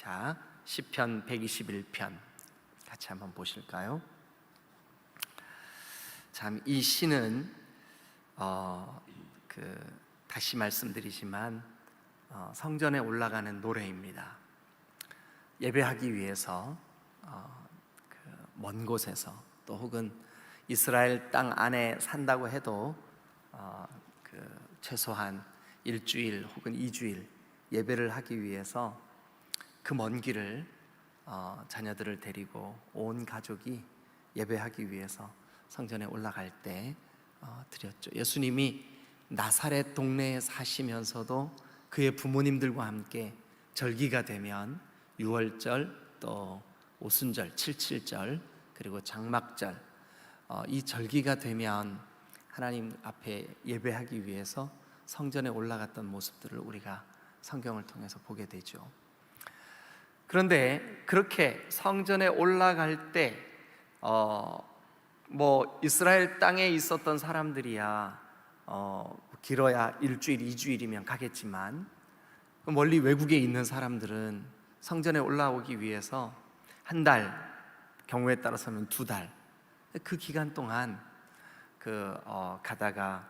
자, 시편 121편 같이 한번 보실까요? 참, 이 시는 다시 말씀드리지만 성전에 올라가는 노래입니다. 예배하기 위해서 먼 곳에서, 또 혹은 이스라엘 땅 안에 산다고 해도 최소한 일주일 혹은 2주일 예배를 하기 위해서 그 먼 길을 자녀들을 데리고 온 가족이 예배하기 위해서 성전에 올라갈 때 드렸죠. 예수님이 나사렛 동네에 사시면서도 그의 부모님들과 함께 절기가 되면 유월절, 또 오순절, 칠칠절, 그리고 장막절, 이 절기가 되면 하나님 앞에 예배하기 위해서 성전에 올라갔던 모습들을 우리가 성경을 통해서 보게 되죠. 그런데 그렇게 성전에 올라갈 때 이스라엘 땅에 있었던 사람들이야 길어야 일주일, 2주일이면 가겠지만, 멀리 외국에 있는 사람들은 성전에 올라오기 위해서 한 달, 경우에 따라서는 2달, 그 기간 동안 가다가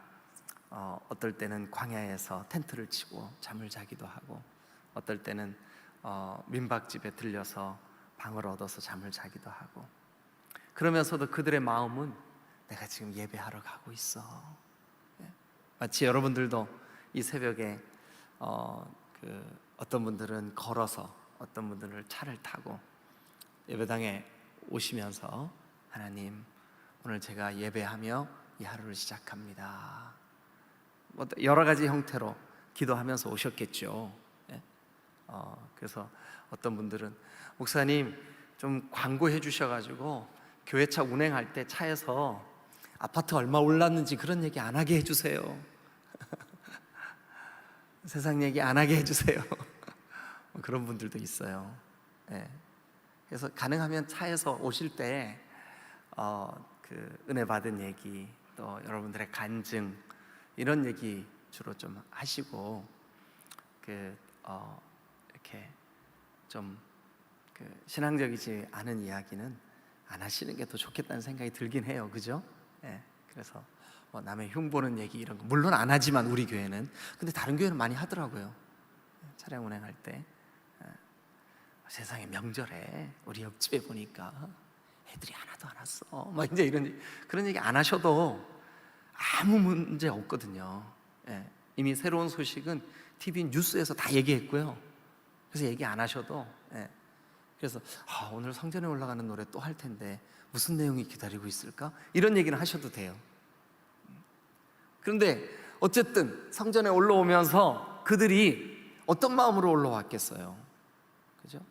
어떨 때는 광야에서 텐트를 치고 잠을 자기도 하고, 어떨 때는 민박집에 들려서 방을 얻어서 잠을 자기도 하고, 그러면서도 그들의 마음은 내가 지금 예배하러 가고 있어. 마치 여러분들도 이 새벽에 어떤 분들은 걸어서, 어떤 분들은 차를 타고 예배당에 오시면서 하나님, 오늘 제가 예배하며 이 하루를 시작합니다. 여러 가지 형태로 기도하면서 오셨겠죠. 그래서 어떤 분들은 목사님 좀 광고해 주셔가지고 교회차 운행할 때 차에서 아파트 얼마 올랐는지 그런 얘기 안 하게 해주세요. 세상 얘기 안 하게 해주세요. 그런 분들도 있어요. 그래서 가능하면 차에서 오실 때 은혜 받은 얘기, 또 여러분들의 간증, 이런 얘기 주로 좀 하시고, 이렇게 좀 신앙적이지 않은 이야기는 안 하시는 게 더 좋겠다는 생각이 들긴 해요. 그죠? 그래서 남의 흉보는 얘기 이런 거 물론 안 하지만 우리 교회는, 근데 다른 교회는 많이 하더라고요. 차량 운행할 때 세상에 명절에 우리 옆집에 보니까 애들이 하나도 안 왔어, 이제 그런 얘기 안 하셔도 아무 문제 없거든요. 이미 새로운 소식은 TV 뉴스에서 다 얘기했고요. 그래서 얘기 안 하셔도, 그래서 오늘 성전에 올라가는 노래 또 할 텐데 무슨 내용이 기다리고 있을까? 이런 얘기는 하셔도 돼요. 그런데 어쨌든 성전에 올라오면서 그들이 어떤 마음으로 올라왔겠어요? 그죠?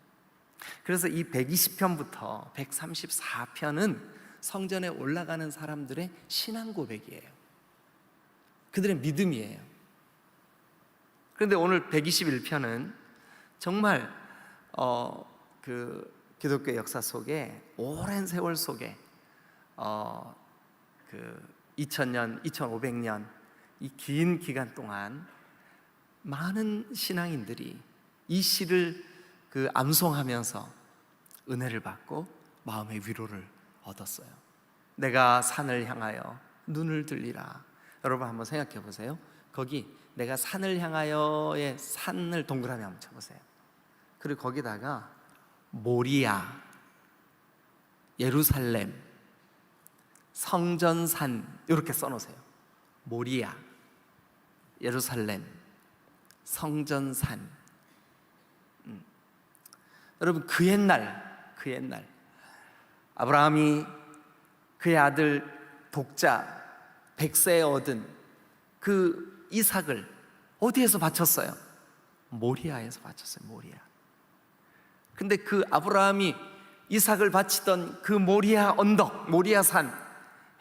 그래서 이 120편부터 134편은 성전에 올라가는 사람들의 신앙 고백이에요. 그들의 믿음이에요. 그런데 오늘 121편은 정말 기독교 역사 속에, 오랜 세월 속에 2000년, 2500년 이 긴 기간 동안 많은 신앙인들이 이 시를 암송하면서 은혜를 받고 마음의 위로를 얻었어요. 내가 산을 향하여 눈을 들리라. 여러분 한번 생각해 보세요. 거기 내가 산을 향하여의 산을 동그라미 한번 쳐보세요. 그리고 거기다가 모리아, 예루살렘, 성전산 이렇게 써놓으세요. 모리아, 예루살렘, 성전산. 여러분, 그 옛날 아브라함이 그의 아들 독자 100세에 얻은 그 이삭을 어디에서 바쳤어요? 모리아에서 바쳤어요. 모리아. 근데 그 아브라함이 이삭을 바치던 그 모리아 언덕, 모리아 산,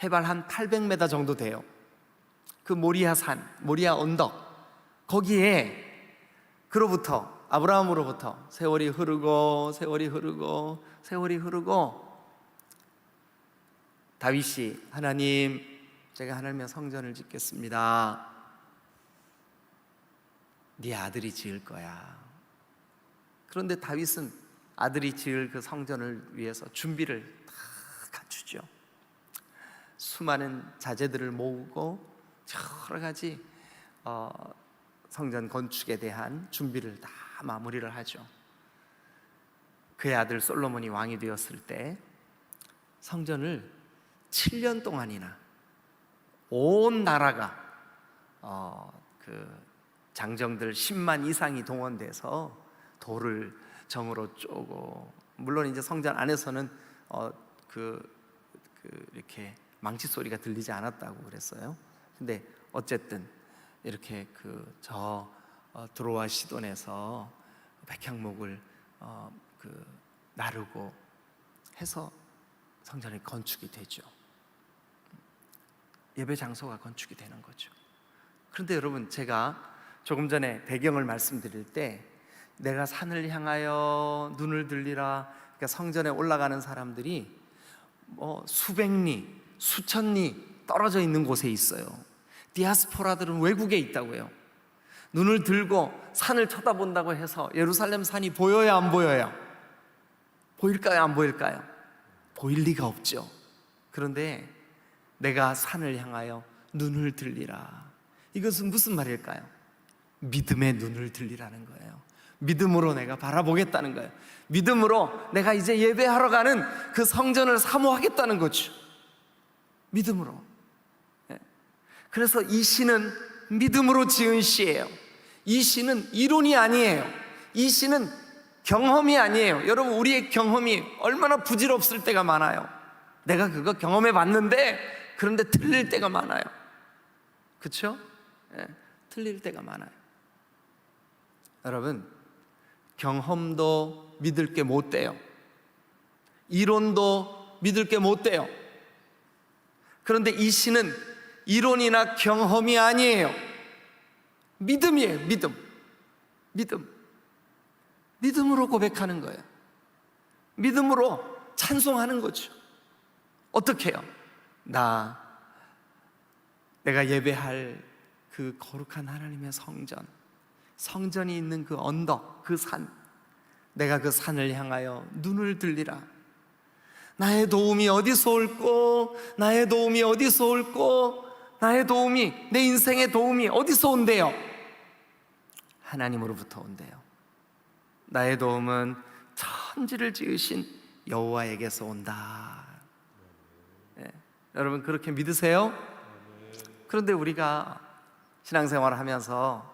해발 한 800m 정도 돼요. 그 모리아 산, 모리아 언덕, 거기에 아브라함으로부터 세월이 흐르고 다윗이, 하나님, 제가 하나님의 성전을 짓겠습니다. 네 아들이 지을 거야. 그런데 다윗은 아들이 지을 그 성전을 위해서 준비를 다 갖추죠. 수많은 자재들을 모으고 여러 가지 성전 건축에 대한 준비를 다 마무리를 하죠. 그의 아들 솔로몬이 왕이 되었을 때 성전을 7년 동안이나 온 나라가 그 장정들 10만 이상이 동원돼서 돌을 정으로 쪼고, 물론 이제 성전 안에서는 이렇게 망치 소리가 들리지 않았다고 그랬어요. 근데 어쨌든 이렇게 드로아 시돈에서 백향목을 나르고 해서 성전이 건축이 되죠. 예배 장소가 건축이 되는 거죠. 그런데 여러분, 제가 조금 전에 배경을 말씀드릴 때 내가 산을 향하여 눈을 들리라, 그러니까 성전에 올라가는 사람들이 수백 리, 수천 리 떨어져 있는 곳에 있어요. 디아스포라들은 외국에 있다고요. 눈을 들고 산을 쳐다본다고 해서 예루살렘 산이 보여요, 안 보여요? 보일까요, 안 보일까요? 보일 리가 없죠. 그런데 내가 산을 향하여 눈을 들리라, 이것은 무슨 말일까요? 믿음의 눈을 들리라는 거예요. 믿음으로 내가 바라보겠다는 거예요. 믿음으로 내가 이제 예배하러 가는 그 성전을 사모하겠다는 거죠. 믿음으로. 그래서 이 시는 믿음으로 지은 시예요. 이 시는 이론이 아니에요. 이 시는 경험이 아니에요. 여러분, 우리의 경험이 얼마나 부질없을 때가 많아요. 내가 그거 경험해 봤는데, 그런데 틀릴 때가 많아요. 그렇죠? 틀릴 때가 많아요. 여러분, 경험도 믿을 게 못 돼요. 이론도 믿을 게 못 돼요. 그런데 이 시는 이론이나 경험이 아니에요. 믿음이에요. 믿음으로 고백하는 거예요. 믿음으로 찬송하는 거죠. 어떻게 해요? 내가 예배할 그 거룩한 하나님의 성전이 있는 그 언덕, 그 산, 내가 그 산을 향하여 눈을 들리라. 나의 도움이 어디서 올꼬? 나의 도움이 어디서 올꼬? 나의 도움이, 내 인생의 도움이 어디서 온대요? 하나님으로부터 온대요. 나의 도움은 천지를 지으신 여호와에게서 온다. 여러분, 그렇게 믿으세요? 그런데 우리가 신앙생활을 하면서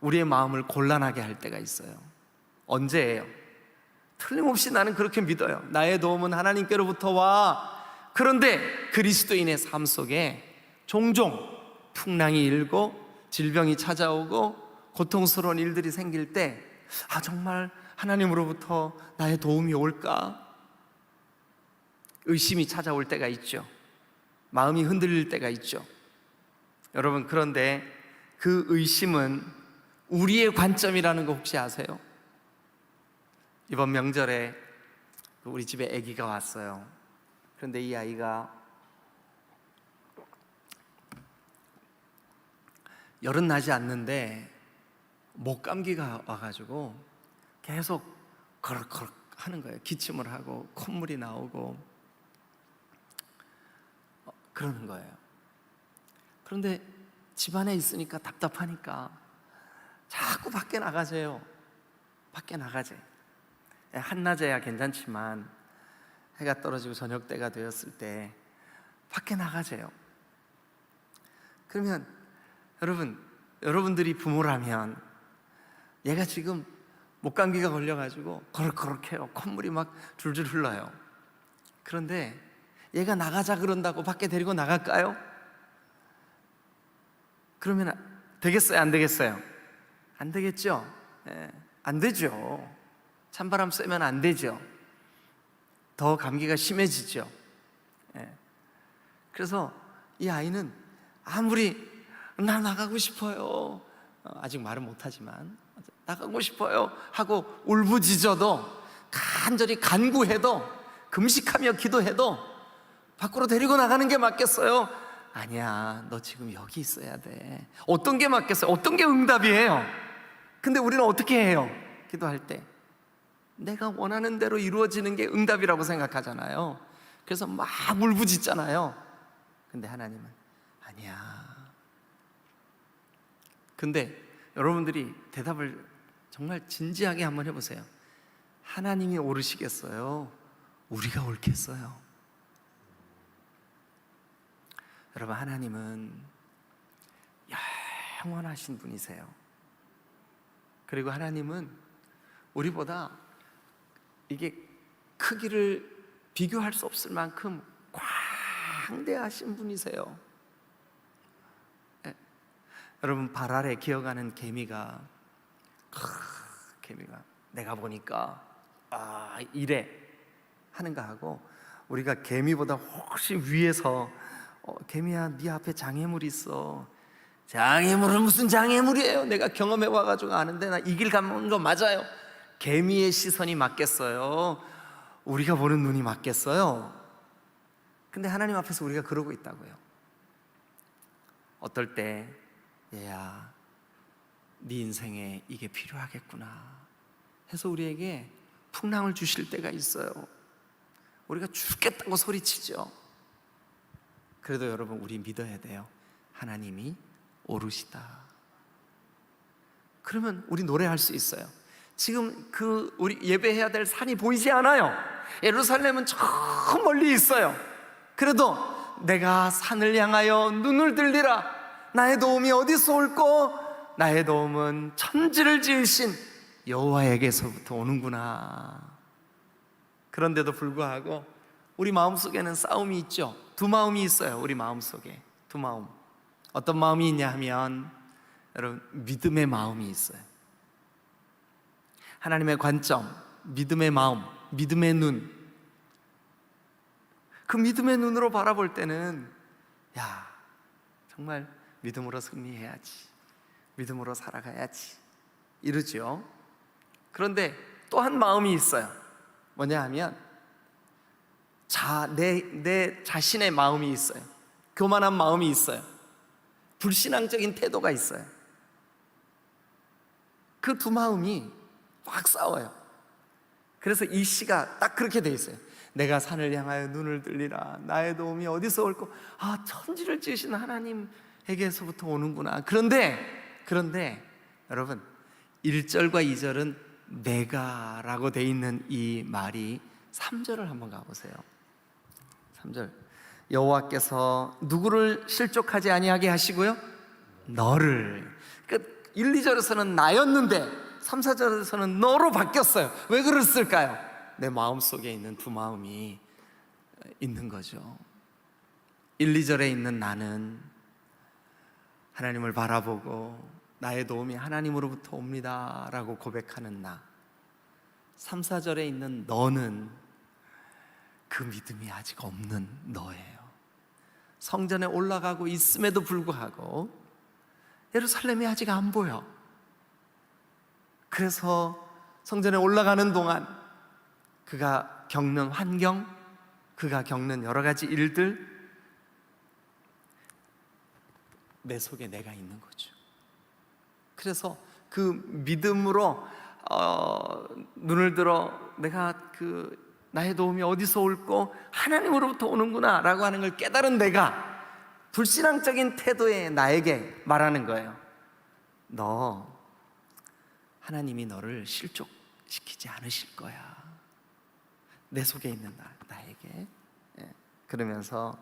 우리의 마음을 곤란하게 할 때가 있어요. 언제예요? 틀림없이 나는 그렇게 믿어요. 나의 도움은 하나님께로부터 와. 그런데 그리스도인의 삶 속에 종종 풍랑이 일고 질병이 찾아오고 고통스러운 일들이 생길 때, 정말 하나님으로부터 나의 도움이 올까? 의심이 찾아올 때가 있죠. 마음이 흔들릴 때가 있죠. 여러분, 그런데 그 의심은 우리의 관점이라는 거 혹시 아세요? 이번 명절에 우리 집에 아기가 왔어요. 그런데 이 아이가 열은 나지 않는데 목감기가 와가지고 계속 거럭거럭 하는 거예요. 기침을 하고 콧물이 나오고 그러는 거예요. 그런데 집안에 있으니까 답답하니까 자꾸 밖에 나가세요. 밖에 나가재. 한낮에야 괜찮지만 해가 떨어지고 저녁 때가 되었을 때 밖에 나가재요. 그러면 여러분들이 부모라면 얘가 지금 목감기가 걸려가지고 거럭거럭해요. 콧물이 막 줄줄 흘러요. 그런데 얘가 나가자 그런다고 밖에 데리고 나갈까요? 그러면 되겠어요? 안 되겠어요? 안 되겠죠? 안 되죠. 찬바람 쐬면 안 되죠. 더 감기가 심해지죠. 그래서 이 아이는 아무리 나 나가고 싶어요, 아직 말은 못하지만 나가고 싶어요 하고 울부짖어도, 간절히 간구해도, 금식하며 기도해도 밖으로 데리고 나가는 게 맞겠어요? 아니야, 너 지금 여기 있어야 돼. 어떤 게 맞겠어요? 어떤 게 응답이에요? 근데 우리는 어떻게 해요? 기도할 때 내가 원하는 대로 이루어지는 게 응답이라고 생각하잖아요. 그래서 막 울부짖잖아요. 근데 하나님은 아니야. 근데 여러분들이 대답을 정말 진지하게 한번 해보세요. 하나님이 옳으시겠어요? 우리가 옳겠어요? 여러분, 하나님은 영원하신 분이세요. 그리고 하나님은 우리보다 이게 크기를 비교할 수 없을 만큼 광대하신 분이세요. 네. 여러분, 발 아래 기어가는 개미가 내가 보니까 이래 하는가 하고, 우리가 개미보다 훨씬 위에서 개미야, 네 앞에 장애물이 있어. 장애물은 무슨 장애물이에요? 내가 경험해 와가지고 아는데 나 이 길 가는 거 맞아요. 개미의 시선이 맞겠어요? 우리가 보는 눈이 맞겠어요? 근데 하나님 앞에서 우리가 그러고 있다고요. 어떨 때 얘야, 네 인생에 이게 필요하겠구나 해서 우리에게 풍랑을 주실 때가 있어요. 우리가 죽겠다고 소리치죠. 그래도 여러분, 우리 믿어야 돼요. 하나님이 옳으시다. 그러면 우리 노래할 수 있어요. 지금 우리 예배해야 될 산이 보이지 않아요. 예루살렘은 저 멀리 있어요. 그래도 내가 산을 향하여 눈을 들리라. 나의 도움이 어디서 올꼬? 나의 도움은 천지를 지으신 여호와에게서부터 오는구나. 그런데도 불구하고 우리 마음속에는 싸움이 있죠. 두 마음이 있어요. 우리 마음속에 두 마음. 어떤 마음이 있냐 하면, 여러분, 믿음의 마음이 있어요. 하나님의 관점, 믿음의 마음, 믿음의 눈. 그 믿음의 눈으로 바라볼 때는 정말 믿음으로 승리해야지, 믿음으로 살아가야지 이러죠. 그런데 또 한 마음이 있어요. 뭐냐 하면 내 자신의 마음이 있어요. 교만한 마음이 있어요. 불신앙적인 태도가 있어요. 그 두 마음이 막 싸워요. 그래서 이 시가 딱 그렇게 돼 있어요. 내가 산을 향하여 눈을 들리라. 나의 도움이 어디서 올꼬? 천지를 지으신 하나님에게서부터 오는구나. 그런데 여러분, 1절과 2절은 내가 라고 돼 있는 이 말이 3절을 한번 가보세요. 3절, 여호와께서 누구를 실족하지 아니하게 하시고요? 너를. 그러니까 1, 2절에서는 나였는데 3, 4절에서는 너로 바뀌었어요. 왜 그랬을까요? 내 마음속에 있는 두 마음이 있는 거죠. 1, 2절에 있는 나는 하나님을 바라보고 나의 도움이 하나님으로부터 옵니다 라고 고백하는 나. 3, 4절에 있는 너는 그 믿음이 아직 없는 너예요. 성전에 올라가고 있음에도 불구하고 예루살렘이 아직 안 보여. 그래서 성전에 올라가는 동안 그가 겪는 환경, 그가 겪는 여러 가지 일들, 내 속에 내가 있는 거죠. 그래서 그 믿음으로 눈을 들어 내가 나의 도움이 어디서 올꼬? 하나님으로부터 오는구나 라고 하는 걸 깨달은 내가 불신앙적인 태도의 나에게 말하는 거예요. 너 하나님이 너를 실족시키지 않으실 거야. 내 속에 있는 나에게. 그러면서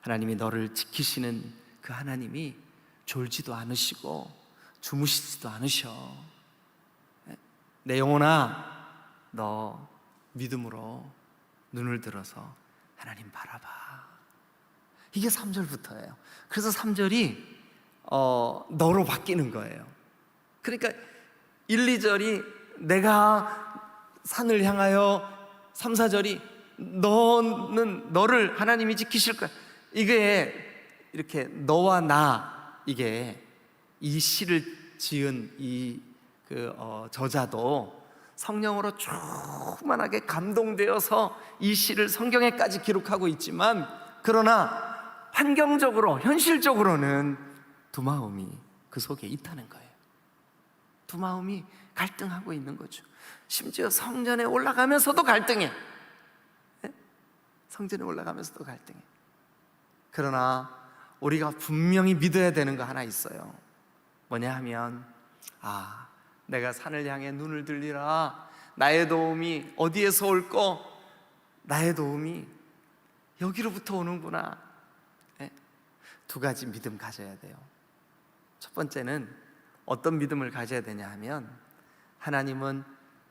하나님이 너를 지키시는 그 하나님이 졸지도 않으시고 주무시지도 않으셔. 내 영혼아, 너 믿음으로 눈을 들어서 하나님 바라봐. 이게 3절부터예요. 그래서 3절이 너로 바뀌는 거예요. 그러니까 1, 2절이 내가 산을 향하여, 3, 4절이 너를 하나님이 지키실 거야. 이게 이렇게 너와 나, 이게 이 시를 지은 이 저자도 성령으로 충만하게 감동되어서 이 시를 성경에까지 기록하고 있지만, 그러나 환경적으로, 현실적으로는 두 마음이 그 속에 있다는 거예요. 두 마음이 갈등하고 있는 거죠. 심지어 성전에 올라가면서도 갈등해. 성전에 올라가면서도 갈등해. 그러나 우리가 분명히 믿어야 되는 거 하나 있어요. 뭐냐 하면 내가 산을 향해 눈을 들리라. 나의 도움이 어디에서 올꼬? 나의 도움이 여기로부터 오는구나. 두 가지 믿음 가져야 돼요. 첫 번째는 어떤 믿음을 가져야 되냐 하면 하나님은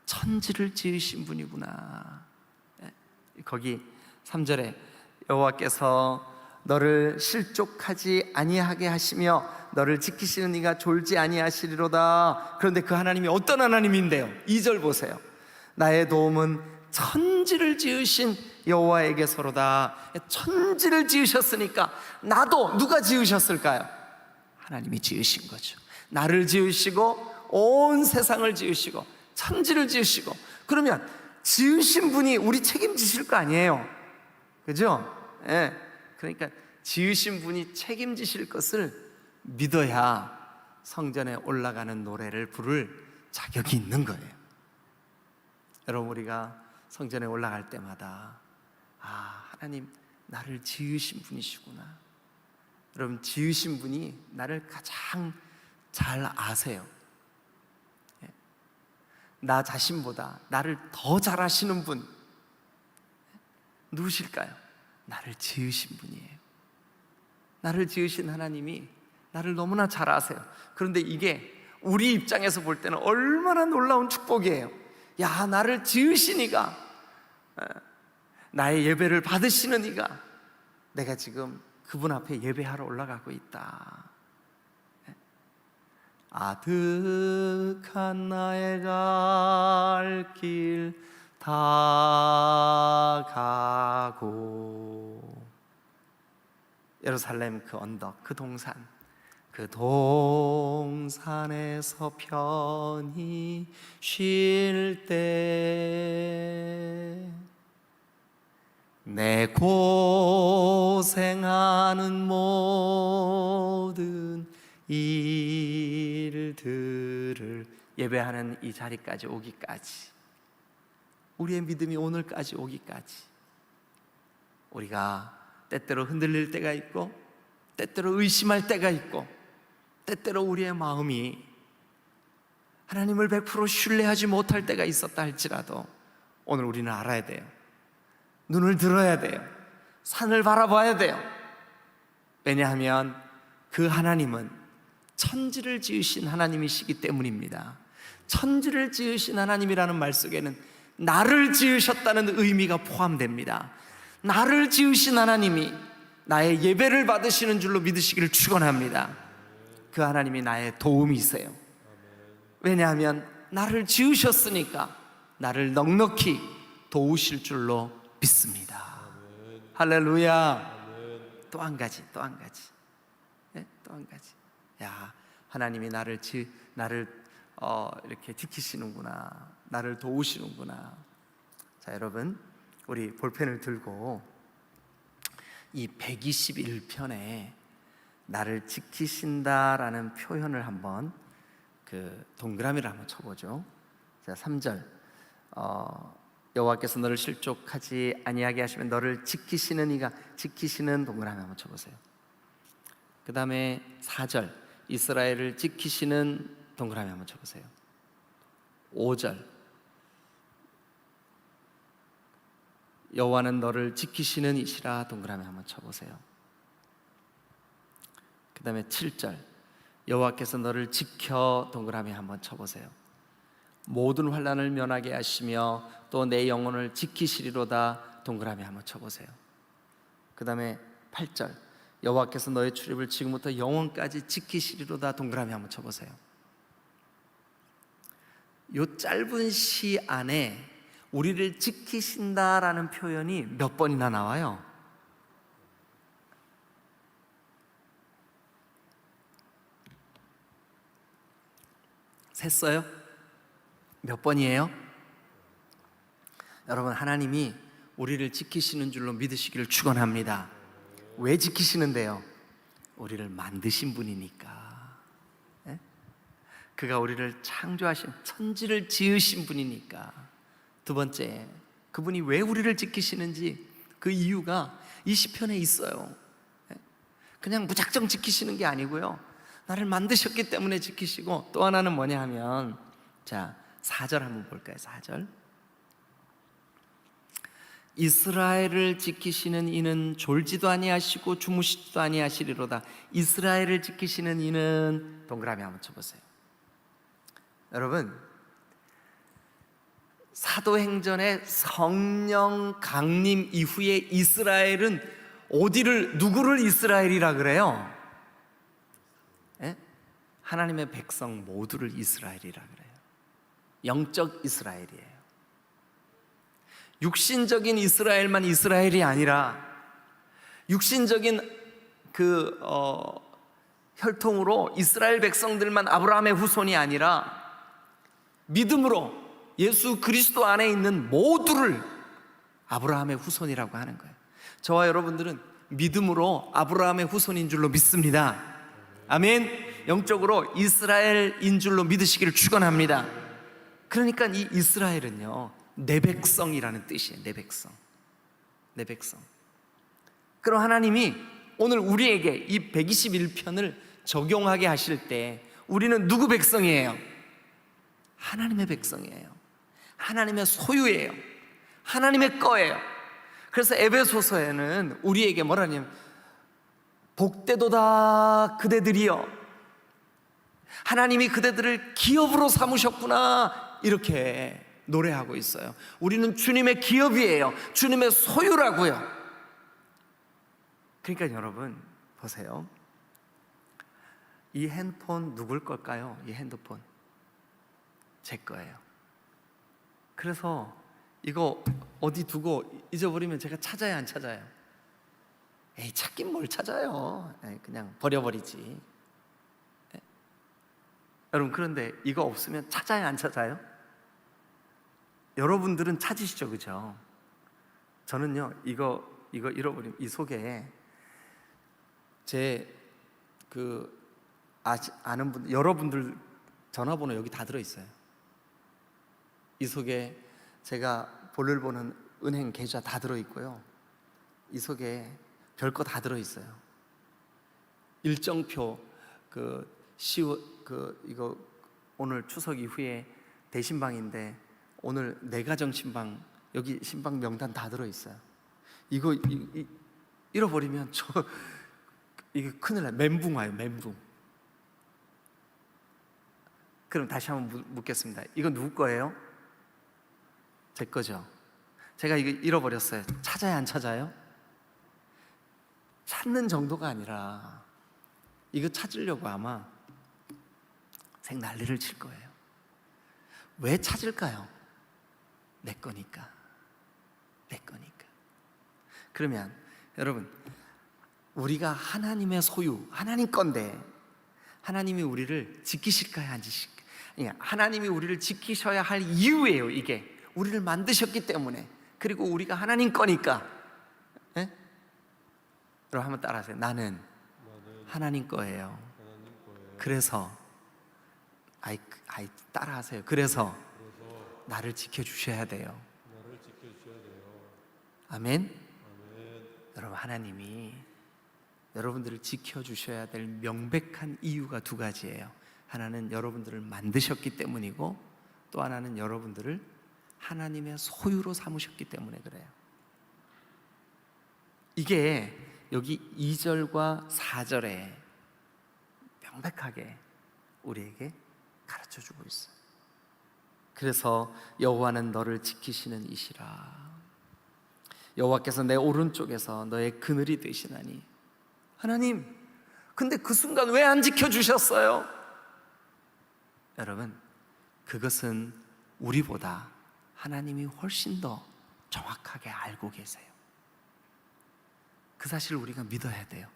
천지를 지으신 분이구나. 거기 3절에 여호와께서 너를 실족하지 아니하게 하시며 너를 지키시는 이가 졸지 아니하시리로다. 그런데 그 하나님이 어떤 하나님인데요? 2절 보세요. 나의 도움은 천지를 지으신 여호와에게서로다. 천지를 지으셨으니까 나도 누가 지으셨을까요? 하나님이 지으신 거죠. 나를 지으시고 온 세상을 지으시고 천지를 지으시고, 그러면 지으신 분이 우리 책임지실 거 아니에요, 그죠? 그러니까 지으신 분이 책임지실 것을 믿어야 성전에 올라가는 노래를 부를 자격이 있는 거예요. 여러분, 우리가 성전에 올라갈 때마다 하나님 나를 지으신 분이시구나. 여러분, 지으신 분이 나를 가장 잘 아세요. 나 자신보다 나를 더 잘 아시는 분 누구실까요? 나를 지으신 분이에요. 나를 지으신 하나님이 나를 너무나 잘 아세요. 그런데 이게 우리 입장에서 볼 때는 얼마나 놀라운 축복이에요. 야, 나를 지으신 이가, 나의 예배를 받으시는 이가, 내가 지금 그분 앞에 예배하러 올라가고 있다. 아득한 나의 갈 길 다 가고, 예루살렘 그 언덕, 그 동산에서 편히 쉴 때 내 고생하는 모든 일들을 예배하는 이 자리까지 오기까지, 우리의 믿음이 오늘까지 오기까지, 우리가 때때로 흔들릴 때가 있고 때때로 의심할 때가 있고 때때로 우리의 마음이 하나님을 100% 신뢰하지 못할 때가 있었다 할지라도 오늘 우리는 알아야 돼요. 눈을 들어야 돼요. 산을 바라봐야 돼요. 왜냐하면 그 하나님은 천지를 지으신 하나님이시기 때문입니다. 천지를 지으신 하나님이라는 말 속에는 나를 지으셨다는 의미가 포함됩니다. 나를 지으신 하나님이 나의 예배를 받으시는 줄로 믿으시기를 축원합니다. 그 하나님이 나의 도움이세요. 왜냐하면 나를 지으셨으니까 나를 넉넉히 도우실 줄로 믿습니다. 할렐루야. 또 한 가지, 또 한 가지, 또 한 가지. 야, 하나님이 나를 이렇게 지키시는구나, 나를 도우시는구나. 자, 여러분, 우리 볼펜을 들고 이 121편에 나를 지키신다라는 표현을 한번 동그라미를 한번 쳐보죠. 자, 3절, 여호와께서 너를 실족하지 아니하게 하시면 너를 지키시는 이가, 지키시는 동그라미 한번 쳐보세요. 그 다음에 4절, 이스라엘을 지키시는 동그라미 한번 쳐보세요. 5절, 여호와는 너를 지키시는 이시라, 동그라미 한번 쳐보세요. 그 다음에 7절, 여호와께서 너를 지켜, 동그라미 한번 쳐보세요. 모든 환난을 면하게 하시며 또 내 영혼을 지키시리로다, 동그라미 한번 쳐보세요. 그 다음에 8절, 여호와께서 너의 출입을 지금부터 영원까지 지키시리로다, 동그라미 한번 쳐보세요. 이 짧은 시 안에 우리를 지키신다라는 표현이 몇 번이나 나와요? 셌어요? 몇 번이에요? 여러분, 하나님이 우리를 지키시는 줄로 믿으시기를 축원합니다. 왜 지키시는데요? 우리를 만드신 분이니까. 그가 우리를 창조하신, 천지를 지으신 분이니까. 두 번째, 그분이 왜 우리를 지키시는지 그 이유가 이 시편에 있어요. 그냥 무작정 지키시는 게 아니고요, 나를 만드셨기 때문에 지키시고, 또 하나는 뭐냐 하면, 자, 4절 한번 볼까요? 4절. 이스라엘을 지키시는 이는 졸지도 아니하시고 주무시지도 아니하시리로다. 이스라엘을 지키시는 이는, 동그라미 한번 쳐보세요. 여러분, 사도행전의 성령 강림 이후에 이스라엘은 누구를 이스라엘이라 그래요? 예? 하나님의 백성 모두를 이스라엘이라 그래요. 영적 이스라엘이에요. 육신적인 이스라엘만 이스라엘이 아니라, 육신적인 혈통으로 이스라엘 백성들만 아브라함의 후손이 아니라, 믿음으로 예수 그리스도 안에 있는 모두를 아브라함의 후손이라고 하는 거예요. 저와 여러분들은 믿음으로 아브라함의 후손인 줄로 믿습니다. 아멘. 영적으로 이스라엘인 줄로 믿으시기를 축원합니다. 그러니까 이 이스라엘은요, 내 백성이라는 뜻이에요. 내 백성. 내 백성. 그럼 하나님이 오늘 우리에게 이 121편을 적용하게 하실 때 우리는 누구 백성이에요? 하나님의 백성이에요. 하나님의 소유예요. 하나님의 거예요. 그래서 에베소서에는 우리에게 뭐라냐면, 복되도다 그대들이여, 하나님이 그대들을 기업으로 삼으셨구나, 이렇게 노래하고 있어요. 우리는 주님의 기업이에요. 주님의 소유라고요. 그러니까 여러분 보세요. 이 핸드폰 누굴 걸까요? 이 핸드폰 제 거예요. 그래서 이거 어디 두고 잊어버리면 제가 찾아야 안 찾아요? 에이, 찾긴 뭘 찾아요. 그냥 버려버리지. 여러분, 그런데 이거 없으면 찾아야 안 찾아요? 여러분들은 찾으시죠, 그죠? 저는요, 이거 잃어버리면 이 속에 제 아는 분, 여러분들 전화번호 여기 다 들어있어요. 이 속에 제가 볼일 보는 은행 계좌 다 들어있고요, 이 속에 별거 다 들어있어요. 일정표, 이거 오늘 추석 이후에 대신방인데 오늘 내가정 신방, 여기 신방 명단 다 들어있어요. 이거 잃어버리면 이거 큰일 나요. 멘붕 와요, 멘붕. 그럼 다시 한번 묻겠습니다. 이거 누구 거예요? 제 거죠. 제가 이거 잃어버렸어요. 찾아야 안 찾아요? 찾는 정도가 아니라 이거 찾으려고 아마 난리를 칠 거예요. 왜 찾을까요? 내 거니까. 내 거니까. 그러면 여러분, 우리가 하나님의 소유, 하나님 건데 하나님이 우리를 지키실까요, 안 지키실까요? 하나님이 우리를 지키셔야 할 이유예요. 이게 우리를 만드셨기 때문에, 그리고 우리가 하나님 거니까. 예? 여러분 한번 따라하세요. 나는 하나님 거예요. 그래서 따라하세요. 그래서 나를 지켜주셔야 돼요. 아멘. 여러분, 하나님이 여러분들을 지켜주셔야 될 명백한 이유가 두 가지예요. 하나는 여러분들을 만드셨기 때문이고, 또 하나는 여러분들을 하나님의 소유로 삼으셨기 때문에 그래요. 이게 여기 2절과 4절에 명백하게 우리에게 가르쳐주고 있어요. 그래서 여호와는 너를 지키시는 이시라. 여호와께서 내 오른쪽에서 너의 그늘이 되시나니. 하나님, 근데 그 순간 왜 안 지켜주셨어요? 여러분, 그것은 우리보다 하나님이 훨씬 더 정확하게 알고 계세요. 그 사실을 우리가 믿어야 돼요.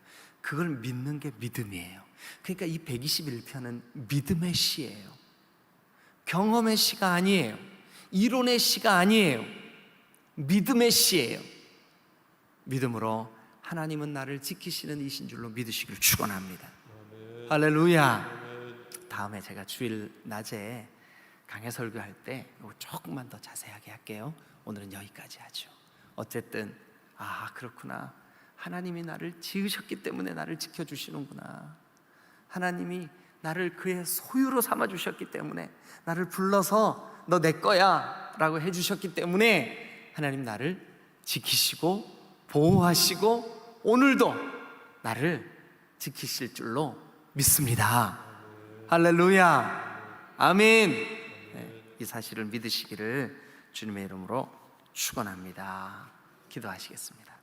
그걸 믿는 게 믿음이에요. 그러니까 이 121편은 믿음의 시예요. 경험의 시가 아니에요. 이론의 시가 아니에요. 믿음의 시예요. 믿음으로 하나님은 나를 지키시는 이신 줄로 믿으시길 축원합니다. 할렐루야. 다음에 제가 주일 낮에 강해 설교할 때 조금만 더 자세하게 할게요. 오늘은 여기까지 하죠. 어쨌든 그렇구나. 하나님이 나를 지으셨기 때문에 나를 지켜주시는구나. 하나님이 나를 그의 소유로 삼아주셨기 때문에, 나를 불러서 너 내 거야 라고 해주셨기 때문에 하나님 나를 지키시고 보호하시고 오늘도 나를 지키실 줄로 믿습니다. 할렐루야, 아멘. 이 사실을 믿으시기를 주님의 이름으로 축원합니다. 기도하시겠습니다.